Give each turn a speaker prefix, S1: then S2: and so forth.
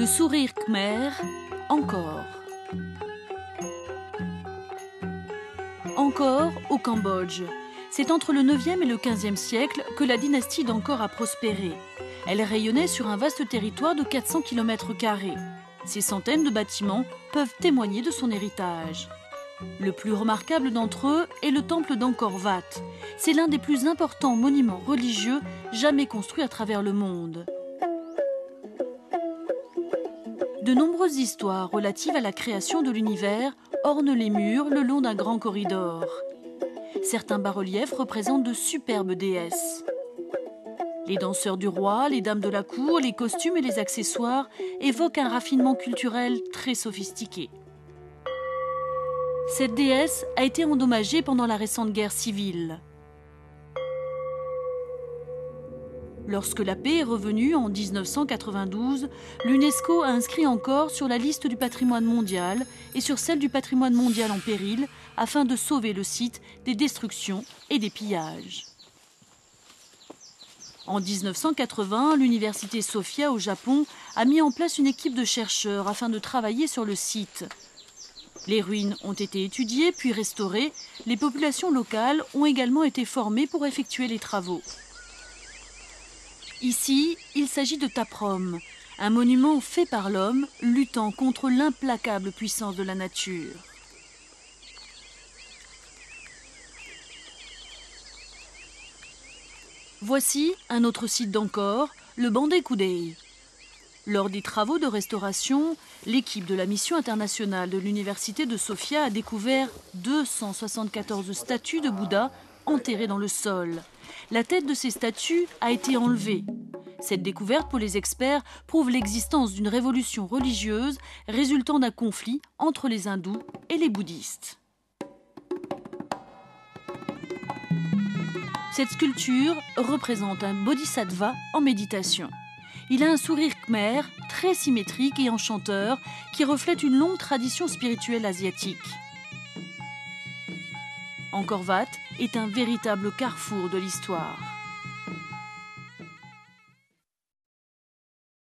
S1: Le sourire khmer, Angkor. Angkor, au Cambodge. C'est entre le 9e et le 15e siècle que la dynastie d'Angkor a prospéré. Elle rayonnait sur un vaste territoire de 400 km². Ces centaines de bâtiments peuvent témoigner de son héritage. Le plus remarquable d'entre eux est le temple d'Angkor Wat. C'est l'un des plus importants monuments religieux jamais construits à travers le monde. De nombreuses histoires relatives à la création de l'univers ornent les murs le long d'un grand corridor. Certains bas-reliefs représentent de superbes déesses. Les danseurs du roi, les dames de la cour, les costumes et les accessoires évoquent un raffinement culturel très sophistiqué. Cette déesse a été endommagée pendant la récente guerre civile. Lorsque la paix est revenue en 1992, l'UNESCO a inscrit Angkor sur la liste du patrimoine mondial et sur celle du patrimoine mondial en péril afin de sauver le site des destructions et des pillages. En 1980, l'université Sophia au Japon a mis en place une équipe de chercheurs afin de travailler sur le site. Les ruines ont été étudiées puis restaurées. Les populations locales ont également été formées pour effectuer les travaux. Ici, il s'agit de Taprom, un monument fait par l'homme luttant contre l'implacable puissance de la nature. Voici un autre site d'Angkor, le Bandai Khudei. Lors des travaux de restauration, l'équipe de la mission internationale de l'université de Sofia a découvert 274 statues de Bouddha enterrées dans le sol. La tête de ces statues a été enlevée. Cette découverte, pour les experts, prouve l'existence d'une révolution religieuse résultant d'un conflit entre les hindous et les bouddhistes. Cette sculpture représente un bodhisattva en méditation. Il a un sourire khmer très symétrique et enchanteur qui reflète une longue tradition spirituelle asiatique. Angkor Wat est un véritable carrefour de l'histoire.